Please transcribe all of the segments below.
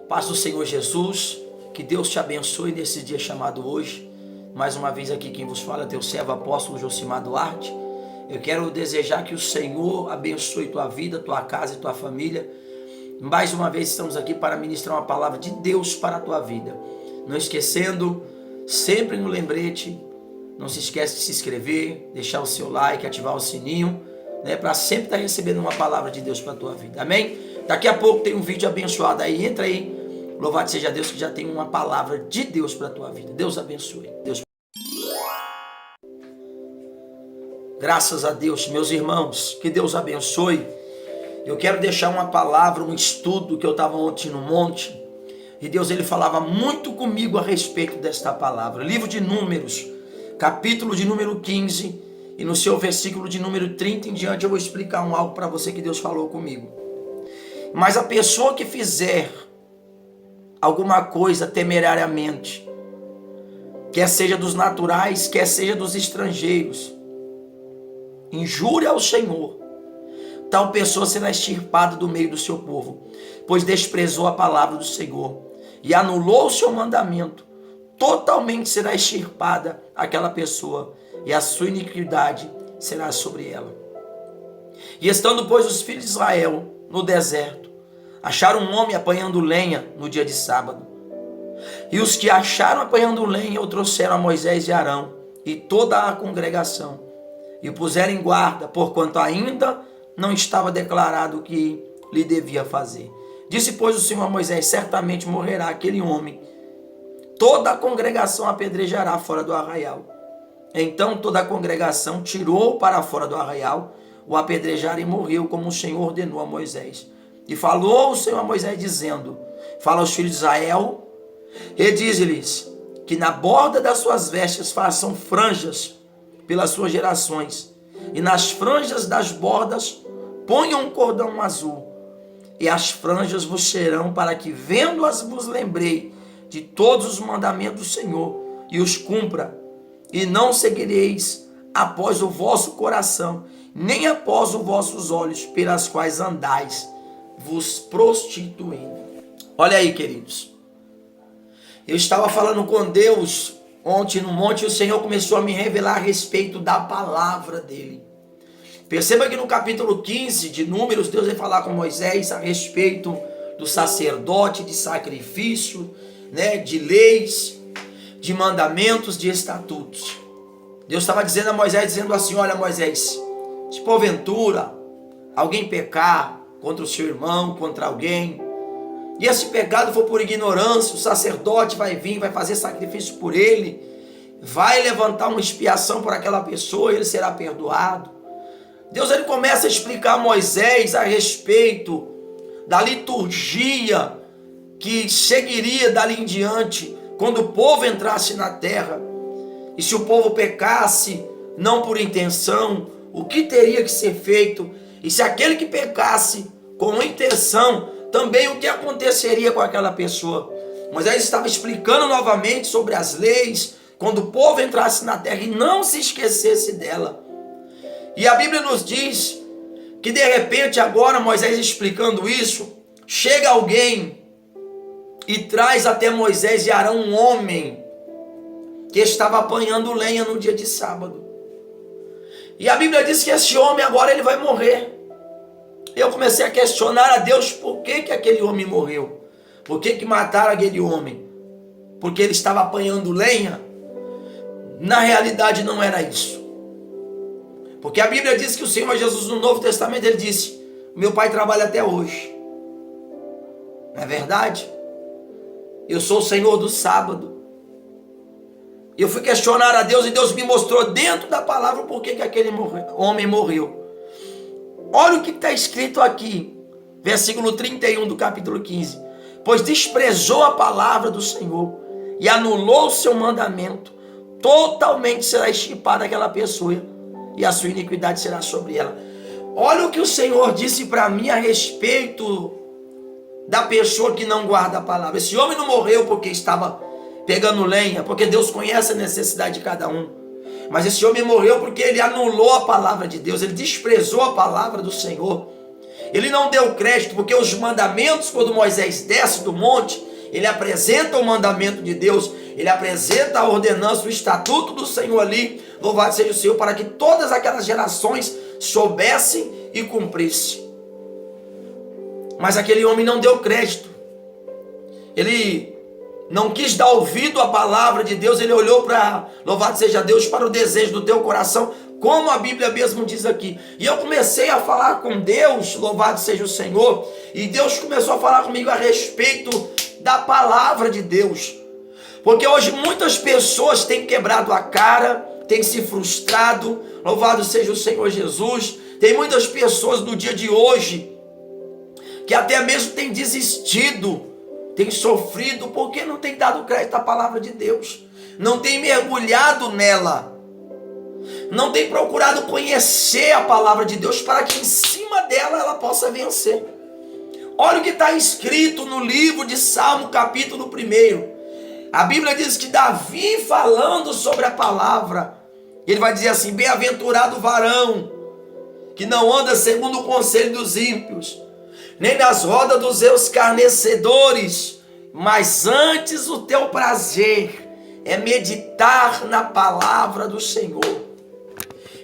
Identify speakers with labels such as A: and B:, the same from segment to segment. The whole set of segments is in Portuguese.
A: Paz do Senhor Jesus, que Deus te abençoe nesse dia chamado hoje. Mais uma vez aqui quem vos fala é teu servo apóstolo Josimar Duarte. Eu quero desejar que o Senhor abençoe tua vida, tua casa e tua família. Mais uma vez estamos aqui para ministrar uma palavra de Deus para a tua vida. Não esquecendo, sempre no lembrete, não se esquece de se inscrever, deixar o seu like, ativar o sininho, para sempre estar recebendo uma palavra de Deus para a tua vida. Amém? Daqui a pouco tem um vídeo abençoado aí, entra aí. Louvado seja Deus que já tem uma palavra de Deus para a tua vida. Deus abençoe. Graças a Deus, meus irmãos, que Deus abençoe. Eu quero deixar uma palavra, um estudo que eu estava ontem no monte. E Deus ele falava muito comigo a respeito desta palavra. Livro de Números, capítulo de número 15. E no seu versículo de número 30 em diante eu vou explicar algo para você que Deus falou comigo. Mas a pessoa que fizer alguma coisa temerariamente, quer seja dos naturais, quer seja dos estrangeiros, injúria ao Senhor, tal pessoa será extirpada do meio do seu povo, pois desprezou a palavra do Senhor e anulou o seu mandamento. Totalmente será extirpada aquela pessoa e a sua iniquidade será sobre ela. E estando, pois, os filhos de Israel no deserto, acharam um homem apanhando lenha no dia de sábado. E os que acharam apanhando lenha o trouxeram a Moisés e Arão e toda a congregação, e o puseram em guarda, porquanto ainda não estava declarado o que lhe devia fazer. Disse, pois, o Senhor a Moisés: certamente morrerá aquele homem, toda a congregação apedrejará fora do arraial. Então toda a congregação tirou para fora do arraial, o apedrejaram e morreu, como o Senhor ordenou a Moisés. E falou o Senhor a Moisés, dizendo: fala aos filhos de Israel e diz-lhes que na borda das suas vestes façam franjas pelas suas gerações, e nas franjas das bordas ponham um cordão azul, e as franjas vos serão para que, vendo-as, vos lembrei de todos os mandamentos do Senhor e os cumpra, e não seguireis após o vosso coração, nem após os vossos olhos, pelas quais andais vos prostituindo. Olha aí, queridos, eu estava falando com Deus ontem no monte e o Senhor começou a me revelar a respeito da palavra dele. Perceba que no capítulo 15 de Números, Deus vai falar com Moisés a respeito do sacerdote, de sacrifício, de leis, de mandamentos, de estatutos. Deus estava dizendo a Moisés, dizendo assim: olha, Moisés, se porventura alguém pecar contra o seu irmão, contra alguém, e esse pecado for por ignorância, o sacerdote vai vir, vai fazer sacrifício por ele, vai levantar uma expiação por aquela pessoa, ele será perdoado. Deus ele começa a explicar a Moisés a respeito da liturgia que seguiria dali em diante, quando o povo entrasse na terra, e se o povo pecasse não por intenção, o que teria que ser feito, e se aquele que pecasse com intenção, também o que aconteceria com aquela pessoa. Moisés estava explicando novamente sobre as leis, quando o povo entrasse na terra e não se esquecesse dela. E a Bíblia nos diz que de repente agora, Moisés explicando isso, chega alguém e traz até Moisés e Arão um homem que estava apanhando lenha no dia de sábado. E a Bíblia diz que esse homem agora ele vai morrer. Eu comecei a questionar a Deus por que aquele homem morreu. Por que mataram aquele homem? Porque ele estava apanhando lenha? Na realidade não era isso. Porque a Bíblia diz que o Senhor Jesus no Novo Testamento ele disse: meu pai trabalha até hoje. Não é verdade? Eu sou o Senhor do sábado. Eu fui questionar a Deus e Deus me mostrou dentro da palavra por que aquele homem morreu. Olha o que está escrito aqui, versículo 31 do capítulo 15. Pois desprezou a palavra do Senhor e anulou o seu mandamento, totalmente será extirpada aquela pessoa e a sua iniquidade será sobre ela. Olha o que o Senhor disse para mim a respeito da pessoa que não guarda a palavra. Esse homem não morreu porque estava pegando lenha, porque Deus conhece a necessidade de cada um. Mas esse homem morreu porque ele anulou a palavra de Deus, ele desprezou a palavra do Senhor. Ele não deu crédito, porque os mandamentos, quando Moisés desce do monte, ele apresenta o mandamento de Deus, ele apresenta a ordenança, o estatuto do Senhor ali, louvado seja o Senhor, para que todas aquelas gerações soubessem e cumprissem. Mas aquele homem não deu crédito, ele não quis dar ouvido à palavra de Deus, ele olhou para, louvado seja Deus, para o desejo do teu coração, como a Bíblia mesmo diz aqui. E eu comecei a falar com Deus, louvado seja o Senhor, e Deus começou a falar comigo a respeito da palavra de Deus. Porque hoje muitas pessoas têm quebrado a cara, têm se frustrado, louvado seja o Senhor Jesus. Tem muitas pessoas no dia de hoje que até mesmo têm desistido, têm sofrido, porque não têm dado crédito à palavra de Deus, não têm mergulhado nela, não têm procurado conhecer a palavra de Deus para que em cima dela ela possa vencer. Olha o que está escrito no livro de Salmo, capítulo 1. A Bíblia diz que Davi, falando sobre a palavra, ele vai dizer assim: bem-aventurado o varão que não anda segundo o conselho dos ímpios, nem nas rodas dos escarnecedores, mas antes o teu prazer é meditar na palavra do Senhor.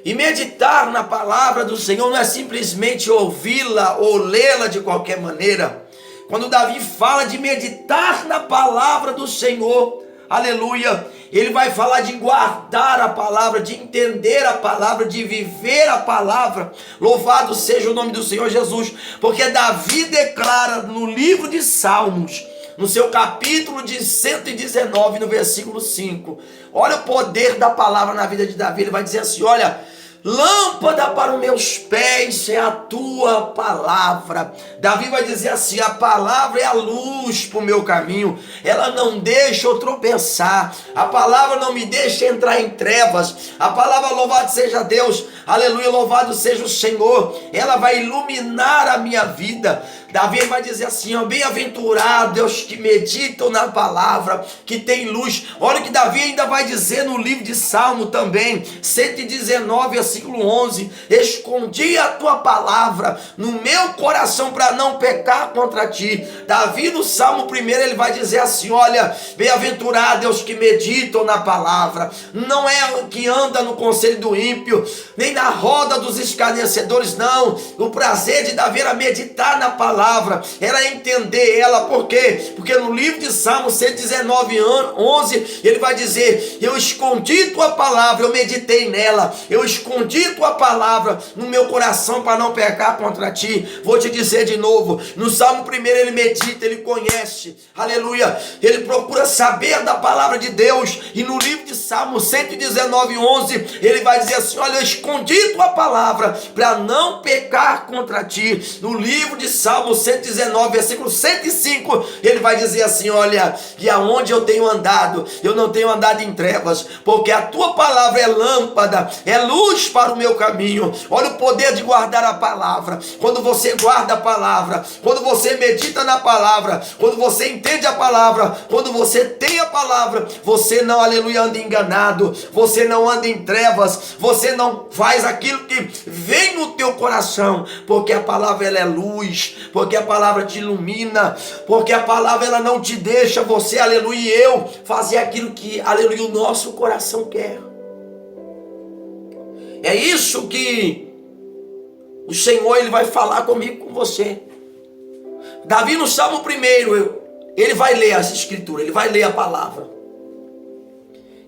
A: E meditar na palavra do Senhor não é simplesmente ouvi-la ou lê-la de qualquer maneira. Quando Davi fala de meditar na palavra do Senhor, aleluia, ele vai falar de guardar a palavra, de entender a palavra, de viver a palavra. Louvado seja o nome do Senhor Jesus, porque Davi declara no livro de Salmos, no seu capítulo de 119, no versículo 5, olha o poder da palavra na vida de Davi. Ele vai dizer assim: olha, lâmpada para os meus pés é a tua palavra. Davi vai dizer assim: a palavra é a luz para o meu caminho, ela não deixa eu tropeçar, a palavra não me deixa entrar em trevas, a palavra, louvado seja Deus, aleluia, louvado seja o Senhor, ela vai iluminar a minha vida. Davi vai dizer assim: ó, bem-aventurados que meditam na palavra, que tem luz. Olha o que Davi ainda vai dizer no livro de Salmo também, 119, versículo 11: escondi a tua palavra no meu coração para não pecar contra ti. Davi no Salmo 1, ele vai dizer assim: olha, bem-aventurados que meditam na palavra, não é o que anda no conselho do ímpio, nem na roda dos escarnecedores, não. O prazer de Davi era meditar na palavra, era entender ela. Por quê? Porque no livro de Salmo 119, 11, ele vai dizer: eu escondi tua palavra, eu meditei nela, eu escondi tua palavra no meu coração para não pecar contra ti. Vou te dizer de novo, no Salmo 1 ele medita, ele conhece, aleluia, ele procura saber da palavra de Deus. E no livro de Salmo 119, 11, ele vai dizer assim: olha, eu escondi tua palavra para não pecar contra ti. No livro de Salmo 119, versículo 105, ele vai dizer assim: olha, e aonde eu tenho andado, eu não tenho andado em trevas, porque a tua palavra é lâmpada, é luz para o meu caminho. Olha o poder de guardar a palavra. Quando você guarda a palavra, quando você medita na palavra, quando você entende a palavra, quando você tem a palavra, você não, aleluia, anda enganado, você não anda em trevas, você não faz aquilo que vem no teu coração, porque a palavra ela é luz, porque a palavra te ilumina, porque a palavra ela não te deixa você, aleluia, e eu fazer aquilo que, aleluia, o nosso coração quer. É isso que o Senhor ele vai falar comigo, com você. Davi no Salmo 1, ele vai ler as escrituras, ele vai ler a palavra.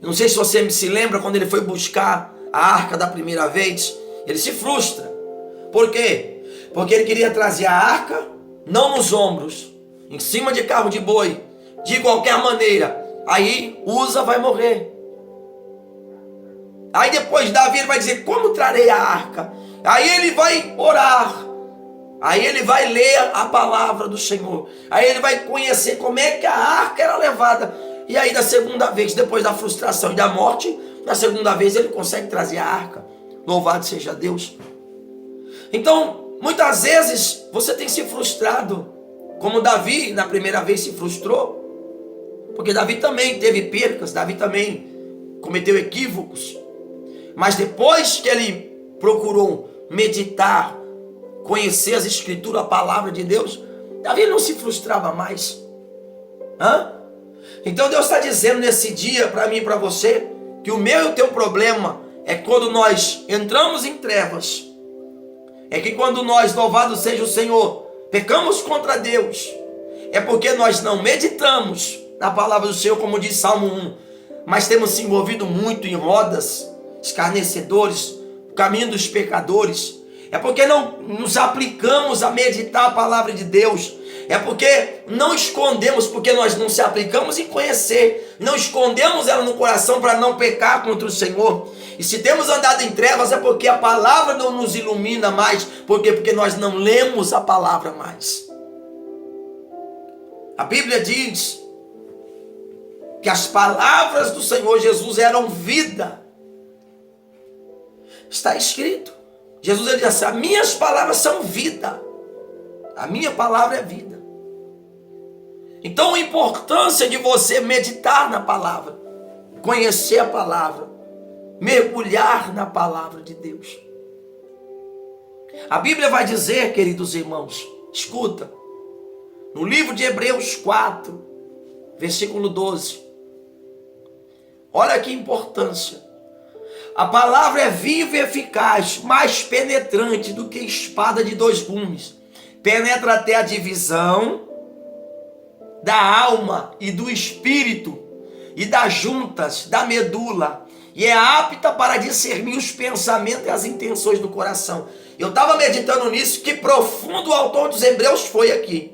A: Eu não sei se você se lembra, quando ele foi buscar a arca da primeira vez, ele se frustra. Por quê? Porque ele queria trazer a arca, não nos ombros, em cima de carro de boi, de qualquer maneira. Aí Uza vai morrer. Aí depois Davi vai dizer: como trarei a arca? Aí ele vai orar, aí ele vai ler a palavra do Senhor, aí ele vai conhecer como é que a arca era levada. E aí da segunda vez, depois da frustração e da morte, na segunda vez ele consegue trazer a arca. Louvado seja Deus. Então, muitas vezes você tem se frustrado, como Davi na primeira vez se frustrou, porque Davi também teve percas, Davi também cometeu equívocos. Mas depois que ele procurou meditar conhecer as escrituras, a palavra de Deus, Davi não se frustrava mais. Então Deus está dizendo nesse dia para mim e para você, que o meu e o teu problema é quando nós entramos em trevas. É que quando nós, louvado seja o Senhor, pecamos contra Deus, é porque nós não meditamos na palavra do Senhor, como diz Salmo 1, mas temos se envolvido muito em rodas, escarnecedores, o caminho dos pecadores. É porque não nos aplicamos a meditar a palavra de Deus. É porque não escondemos, porque nós não se aplicamos em conhecer, não escondemos ela no coração para não pecar contra o Senhor. E se temos andado em trevas é porque a palavra não nos ilumina mais. Por quê? Porque nós não lemos a palavra mais. A Bíblia diz que as palavras do Senhor Jesus eram vida. Está escrito. Jesus ele disse: as minhas palavras são vida. A minha palavra é vida. Então a importância de você meditar na palavra, conhecer a palavra, mergulhar na palavra de Deus. A Bíblia vai dizer, queridos irmãos, escuta, no livro de Hebreus 4, versículo 12. Olha que importância. A palavra é viva e eficaz, mais penetrante do que espada de dois gumes. Penetra até a divisão da alma e do espírito e das juntas, da medula, e é apta para discernir os pensamentos e as intenções do coração. Eu estava meditando nisso, que profundo o autor dos Hebreus foi aqui.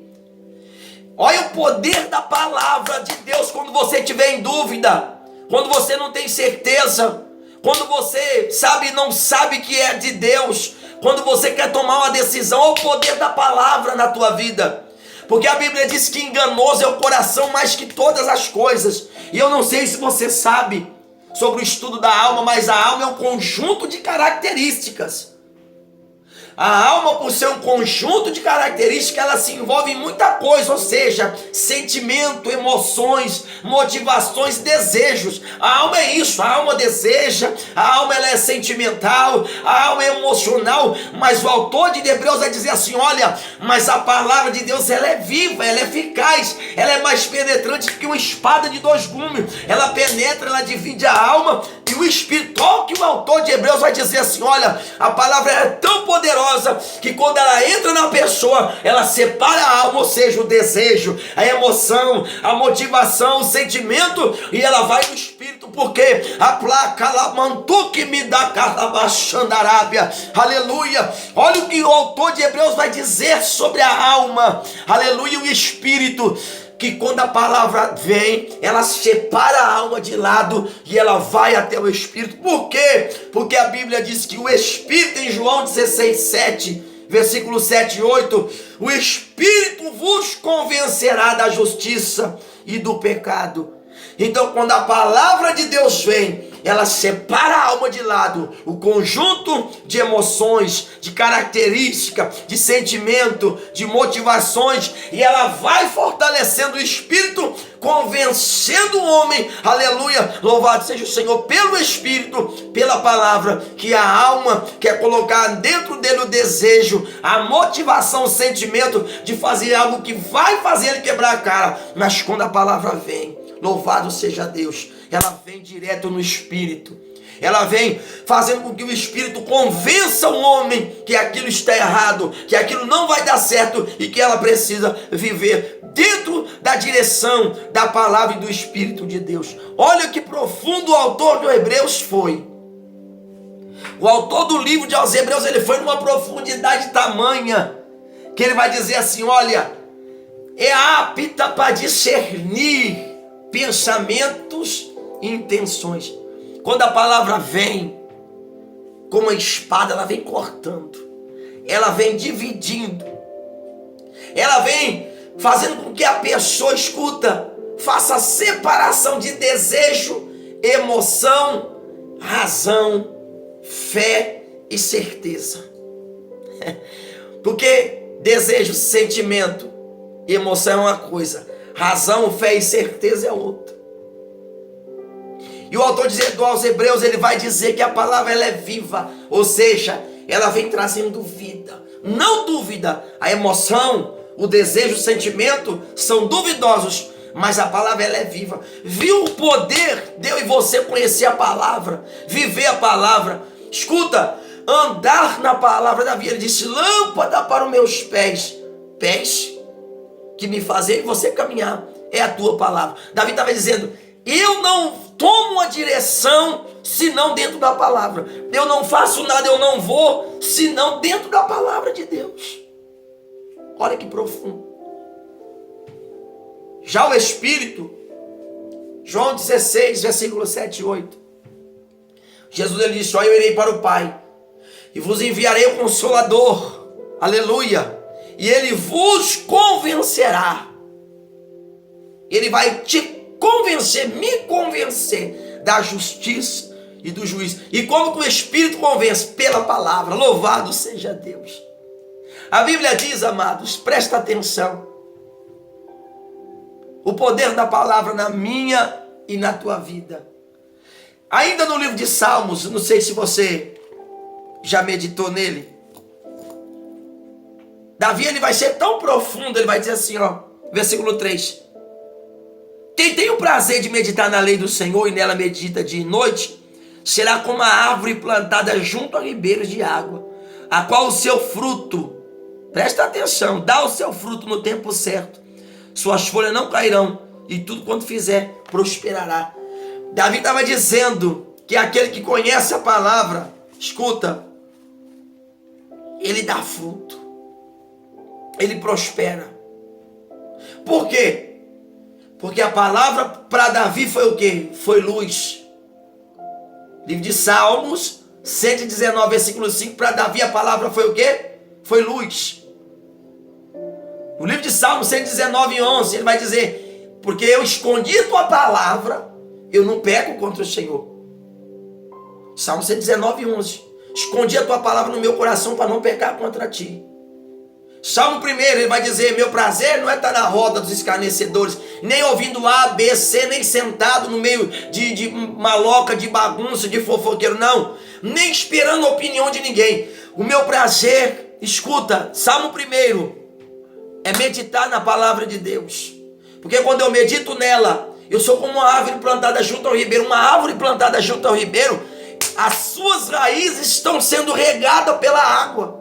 A: Olha o poder da palavra de Deus quando você estiver em dúvida, quando você não tem certeza, quando você sabe não sabe que é de Deus, quando você quer tomar uma decisão, olha o poder da palavra na tua vida. Porque a Bíblia diz que enganoso é o coração mais que todas as coisas. E eu não sei se você sabe sobre o estudo da alma, mas a alma é um conjunto de características. A alma, por ser um conjunto de características, ela se envolve em muita coisa, ou seja, sentimento, emoções, motivações, desejos. A alma é isso, a alma deseja, a alma ela é sentimental, a alma é emocional, mas o autor de Hebreus vai dizer assim, olha, mas a palavra de Deus ela é viva, ela é eficaz, ela é mais penetrante que uma espada de dois gumes, ela penetra, ela divide a alma e o espírito. Olha que o autor de Hebreus vai dizer assim, olha, a palavra é tão poderosa que quando ela entra na pessoa, ela separa a alma, ou seja, o desejo, a emoção, a motivação, o sentimento, e ela vai no espírito, porque a placa lamantu que me dá calabaxandarábia, aleluia. Olha o que o autor de Hebreus vai dizer sobre a alma, aleluia, o espírito, que quando a palavra vem, ela separa a alma de lado e ela vai até o espírito. Por quê? Porque a Bíblia diz que o espírito, em João 16:7, versículo 7 e 8, o espírito vos convencerá da justiça e do pecado. Então, quando a palavra de Deus vem, ela separa a alma de lado, o conjunto de emoções, de característica, de sentimento, de motivações, e ela vai fortalecendo o espírito, convencendo o homem, aleluia, louvado seja o Senhor, pelo espírito, pela palavra, que a alma quer colocar dentro dele o desejo, a motivação, o sentimento de fazer algo que vai fazer ele quebrar a cara. Mas quando a palavra vem, louvado seja Deus, ela vem direto no espírito. Ela vem fazendo com que o espírito convença o homem que aquilo está errado, que aquilo não vai dar certo e que ela precisa viver dentro da direção da palavra e do Espírito de Deus. Olha que profundo o autor do Hebreus foi. O autor do livro de aos Hebreus, ele foi numa profundidade tamanha que ele vai dizer assim, olha, é apta para discernir pensamentos e intenções. Quando a palavra vem como uma espada, ela vem cortando, ela vem dividindo, ela vem fazendo com que a pessoa, escuta, faça separação de desejo, emoção, razão, fé e certeza. Porque desejo, sentimento e emoção é uma coisa, razão, fé e certeza é outra. E o autor dizendo aos Hebreus, ele vai dizer que a palavra ela é viva, ou seja, ela vem trazendo vida. Não dúvida, a emoção, o desejo, o sentimento são duvidosos, mas a palavra ela é viva. Viu o poder de eu e você conhecer a palavra, viver a palavra? Escuta, andar na palavra. Davi, ele disse, lâmpada para os meus pés, pés que me fazem você caminhar, é a tua palavra. Davi estava dizendo, eu não tomo a direção senão dentro da palavra. Eu não faço nada, eu não vou senão dentro da palavra de Deus. Olha que profundo. Já o Espírito, João 16, versículo 7 e 8. Jesus ele disse, ó, eu irei para o Pai e vos enviarei o Consolador. Aleluia. E ele vos convencerá. Ele vai te convencer, me convencer da justiça e do juízo. E como que o Espírito convence? Pela palavra. Louvado seja Deus. A Bíblia diz, amados, presta atenção. O poder da palavra na minha e na tua vida. Ainda no livro de Salmos, não sei se você já meditou nele. Davi ele vai ser tão profundo, ele vai dizer assim, ó, versículo 3. Quem tem o prazer de meditar na lei do Senhor e nela medita dia e noite, será como a árvore plantada junto a ribeiros de água, a qual o seu fruto, presta atenção, dá o seu fruto no tempo certo. Suas folhas não cairão e tudo quanto fizer prosperará. Davi estava dizendo que aquele que conhece a palavra, escuta, ele dá fruto. Ele prospera. Por quê? Porque a palavra para Davi foi o quê? Foi luz. Livro de Salmos 119, versículo 5. Para Davi a palavra foi o quê? Foi luz. No livro de Salmos 119, 11, ele vai dizer, porque eu escondi a tua palavra, eu não peco contra o Senhor. Salmo 119, 11. Escondi a tua palavra no meu coração para não pecar contra ti. Salmo 1, ele vai dizer, meu prazer não é estar na roda dos escarnecedores, nem ouvindo A, B, C, nem sentado no meio de maloca, de bagunça, de fofoqueiro, não. Nem esperando a opinião de ninguém. O meu prazer, escuta, Salmo 1, é meditar na palavra de Deus. Porque quando eu medito nela, eu sou como uma árvore plantada junto ao ribeiro. Uma árvore plantada junto ao ribeiro, as suas raízes estão sendo regadas pela água.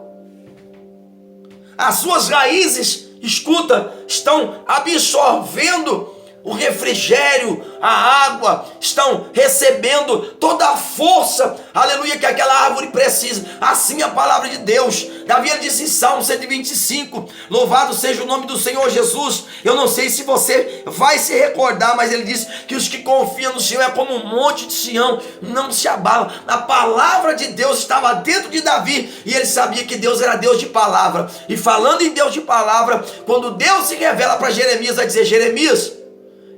A: As suas raízes, escuta, estão absorvendo o refrigério, a água, estão recebendo toda a força, aleluia, que aquela árvore precisa. Assim a palavra de Deus. Davi disse em Salmo 125, louvado seja o nome do Senhor Jesus. Eu não sei se você vai se recordar, mas ele diz que os que confiam no Senhor é como um monte de Sião, não se abala. A palavra de Deus estava dentro de Davi e ele sabia que Deus era Deus de palavra. E falando em Deus de palavra, quando Deus se revela para Jeremias, vai dizer, Jeremias,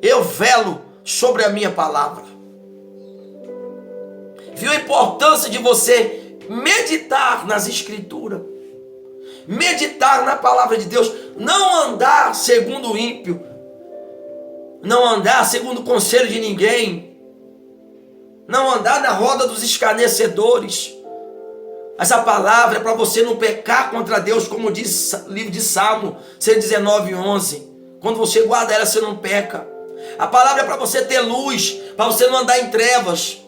A: eu velo sobre a minha palavra. Viu a importância de você meditar nas escrituras, meditar na palavra de Deus, não andar segundo o ímpio, não andar segundo o conselho de ninguém, não andar na roda dos escarnecedores. Essa palavra é para você não pecar contra Deus, como diz o livro de Salmo 119, 11. Quando você guarda ela, você não peca. A palavra é para você ter luz, para você não andar em trevas.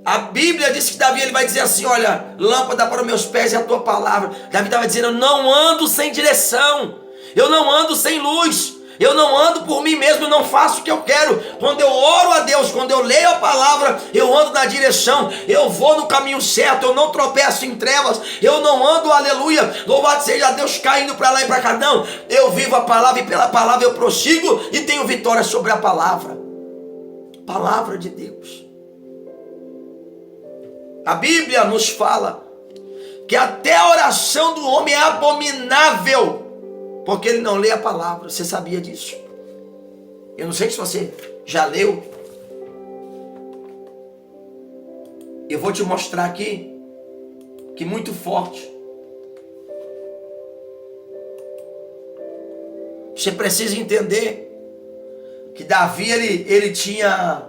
A: A Bíblia diz que Davi ele vai dizer assim, olha, lâmpada para os meus pés é a tua palavra. Davi estava dizendo, eu não ando sem direção, eu não ando sem luz, eu não ando por mim mesmo, eu não faço o que eu quero. Quando eu oro a Deus, quando eu leio a palavra, eu ando na direção, eu vou no caminho certo, eu não tropeço em trevas, eu não ando, aleluia, louvado seja Deus, caindo para lá e para cá, não. Eu vivo a palavra e pela palavra eu prossigo e tenho vitória sobre a palavra. Palavra de Deus. A Bíblia nos fala que até a oração do homem é abominável, porque ele não lê a palavra. Você sabia disso? Eu não sei se você já leu. Eu vou te mostrar aqui, que muito forte. Você precisa entender que Davi, ele tinha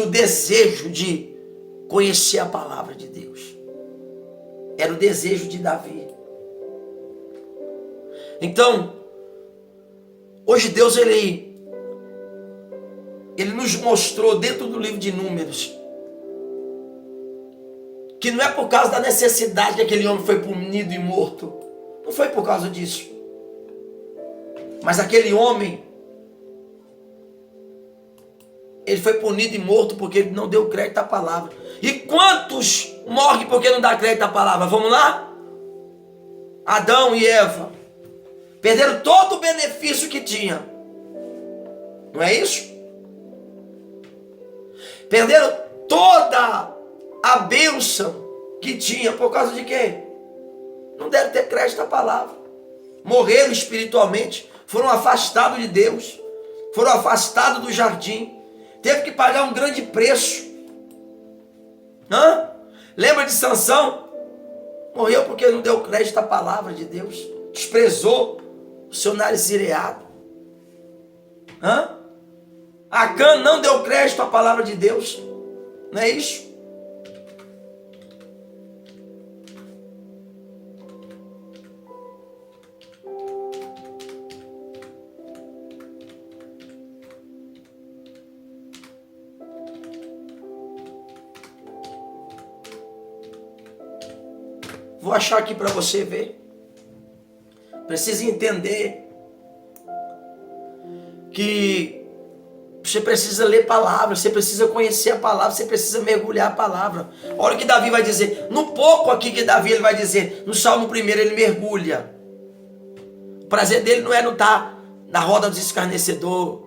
A: o desejo de conhecer a palavra de Deus. Era o desejo de Davi. Então, hoje Deus, ele nos mostrou dentro do livro de Números, que não é por causa da necessidade que aquele homem foi punido e morto. Não foi por causa disso. Mas aquele homem, ele foi punido e morto porque ele não deu crédito à palavra. E quantos morrem porque não dá crédito à palavra? Vamos lá? Adão e Eva perderam todo o benefício que tinha. Não é isso? Perderam toda a bênção que tinha por causa de quê? Não deram ter crédito à palavra. Morreram espiritualmente, foram afastados de Deus, foram afastados do jardim, teve que pagar um grande preço. Lembra de Sansão? Morreu porque não deu crédito à palavra de Deus, desprezou o seu nariz cireado. Acã não deu crédito à palavra de Deus. Não é isso? Vou achar aqui para você ver. Precisa entender que você precisa ler palavra, você precisa conhecer a palavra, você precisa mergulhar a palavra. Olha o que Davi vai dizer. No pouco aqui que Davi ele vai dizer, no Salmo 1 ele mergulha. O prazer dele não é não estar na roda dos escarnecedores,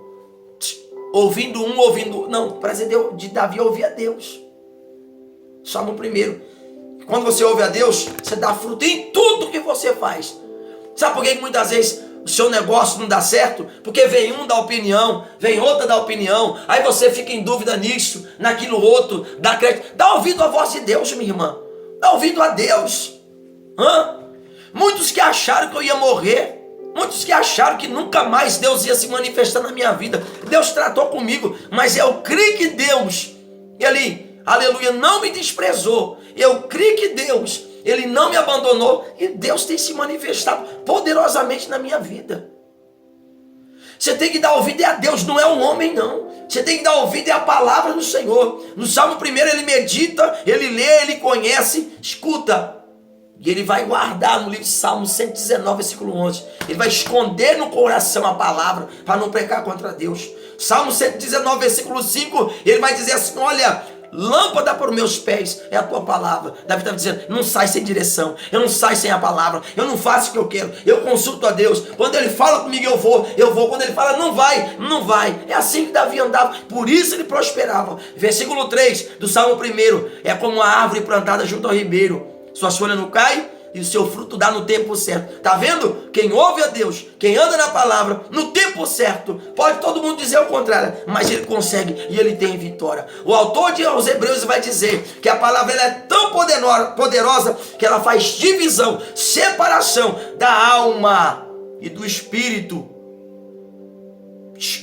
A: ouvindo um, ouvindo... Não, o prazer de Davi é ouvir a Deus. Salmo 1. Quando você ouve a Deus, você dá fruto em tudo que você faz. Sabe por que muitas vezes o seu negócio não dá certo? Porque vem um dar opinião, vem outra dar opinião, aí você fica em dúvida nisso, naquilo outro, dá crédito. Dá ouvido à voz de Deus, minha irmã. Dá ouvido a Deus. Muitos que acharam que eu ia morrer, muitos que acharam que nunca mais Deus ia se manifestar na minha vida. Deus tratou comigo, mas eu creio que Deus, ele, aleluia, não me desprezou. Eu creio que Deus, ele não me abandonou, e Deus tem se manifestado poderosamente na minha vida. Você tem que dar ouvido a Deus, não é um homem não. Você tem que dar ouvido à palavra do Senhor. No Salmo 1 ele medita, ele lê, ele conhece, escuta. E ele vai guardar no livro de Salmo 119, versículo 11. Ele vai esconder no coração a palavra para não pecar contra Deus. Salmo 119, versículo 5, ele vai dizer assim, olha, lâmpada para os meus pés é a tua palavra. Davi estava dizendo, não sai sem direção, eu não saio sem a palavra, eu não faço o que eu quero, eu consulto a Deus. Quando ele fala comigo eu vou, quando ele fala não vai, não vai. É assim que Davi andava, por isso ele prosperava. Versículo 3 do Salmo 1, é como uma árvore plantada junto ao ribeiro, suas folhas não caem e o seu fruto dá no tempo certo. Tá vendo? Quem ouve a Deus, quem anda na palavra, no tempo certo, pode todo mundo dizer o contrário, mas ele consegue e ele tem vitória. O autor de aos Hebreus vai dizer que a palavra ela é tão poderosa que ela faz divisão, separação da alma e do espírito.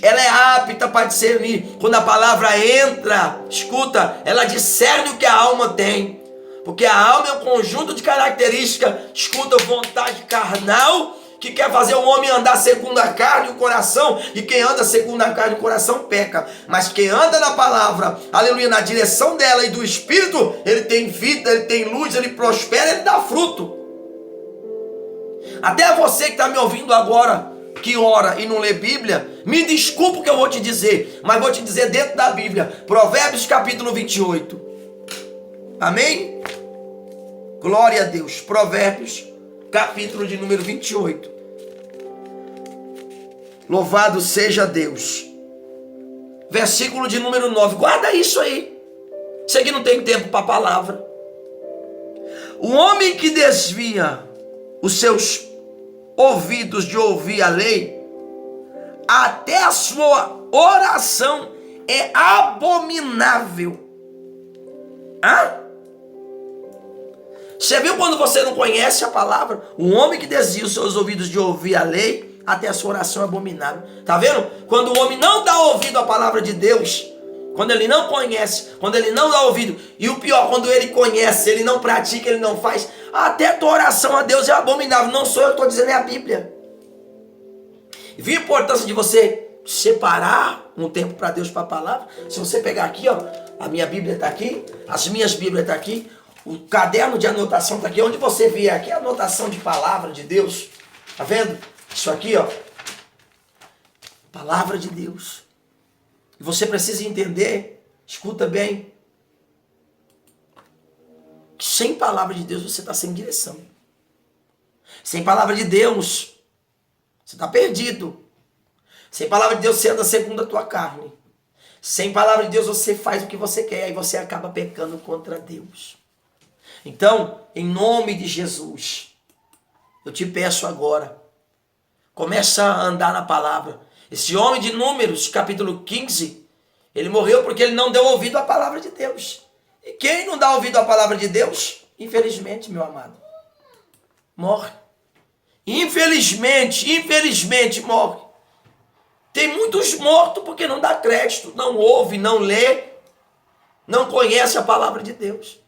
A: Ela é apta para discernir. Quando a palavra entra, escuta, ela discerne o que a alma tem. Porque a alma é um conjunto de características, escuta, vontade carnal, que quer fazer o homem andar segundo a carne e o coração, e quem anda segundo a carne e o coração peca. Mas quem anda na palavra, aleluia, na direção dela e do Espírito, ele tem vida, ele tem luz, ele prospera, ele dá fruto. Até você que está me ouvindo agora, que ora e não lê Bíblia, me desculpa o que eu vou te dizer, mas vou te dizer dentro da Bíblia, Provérbios capítulo 28. Amém? Glória a Deus. Provérbios, capítulo de número 28. Louvado seja Deus. Versículo de número 9. Guarda isso aí. Isso aqui não tem tempo para a palavra. O homem que desvia os seus ouvidos de ouvir a lei, até a sua oração é abominável. Você viu quando você não conhece a palavra? O homem que desvia os seus ouvidos de ouvir a lei, até a sua oração é abominável. Tá vendo? Quando o homem não dá ouvido à palavra de Deus, quando ele não conhece, quando ele não dá ouvido, e o pior, quando ele conhece, ele não pratica, ele não faz, até a tua oração a Deus é abominável. Não sou eu que estou dizendo, é a Bíblia. E viu a importância de você separar um tempo para Deus, para a palavra? Se você pegar aqui, ó, a minha Bíblia está aqui, as minhas Bíblias estão aqui, o caderno de anotação está aqui, onde você vê aqui a anotação de palavra de Deus, tá vendo? Isso aqui, ó, palavra de Deus. E você precisa entender, escuta bem, que sem palavra de Deus você está sem direção. Sem palavra de Deus, você está perdido. Sem palavra de Deus você anda segundo a tua carne. Sem palavra de Deus você faz o que você quer e você acaba pecando contra Deus. Então, em nome de Jesus, eu te peço agora, começa a andar na palavra. Esse homem de Números, capítulo 15, ele morreu porque ele não deu ouvido à palavra de Deus. E quem não dá ouvido à palavra de Deus, infelizmente, meu amado, morre. Infelizmente morre. Tem muitos mortos porque não dá crédito, não ouve, não lê, não conhece a palavra de Deus.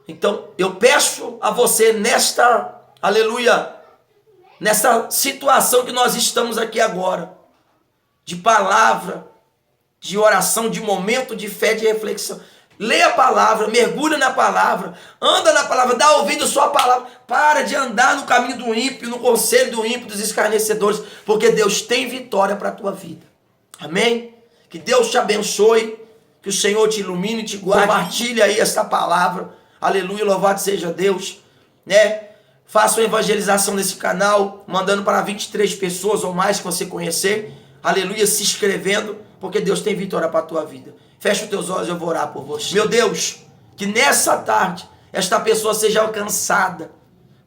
A: Então, eu peço a você nesta, aleluia, nessa situação que nós estamos aqui agora, de palavra, de oração, de momento de fé, de reflexão. Lê a palavra, mergulha na palavra, anda na palavra, dá ouvido à sua palavra. Para de andar no caminho do ímpio, no conselho do ímpio, dos escarnecedores, porque Deus tem vitória para a tua vida. Amém? Que Deus te abençoe, que o Senhor te ilumine, te guarde. Compartilha aí essa palavra. Aleluia, louvado seja Deus. Né? Faça uma evangelização nesse canal, mandando para 23 pessoas ou mais que você conhecer. Aleluia, se inscrevendo, porque Deus tem vitória para a tua vida. Fecha os teus olhos, eu vou orar por você. Meu Deus, que nessa tarde esta pessoa seja alcançada,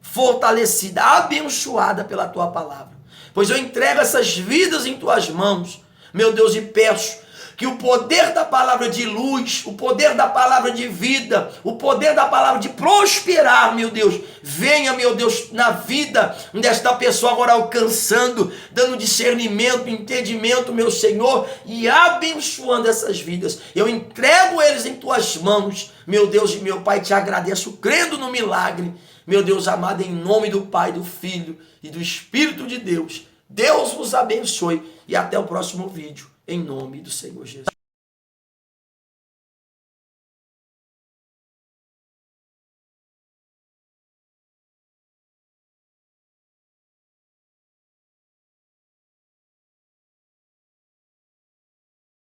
A: fortalecida, abençoada pela tua palavra. Pois eu entrego essas vidas em tuas mãos, meu Deus, e peço que o poder da palavra de luz, o poder da palavra de vida, o poder da palavra de prosperar, meu Deus, venha, meu Deus, na vida desta pessoa agora alcançando, dando discernimento, entendimento, meu Senhor, e abençoando essas vidas. Eu entrego eles em tuas mãos, meu Deus e meu Pai, te agradeço, crendo no milagre, meu Deus amado, em nome do Pai, do Filho e do Espírito de Deus. Deus vos abençoe e até o próximo vídeo. Em nome do Senhor Jesus.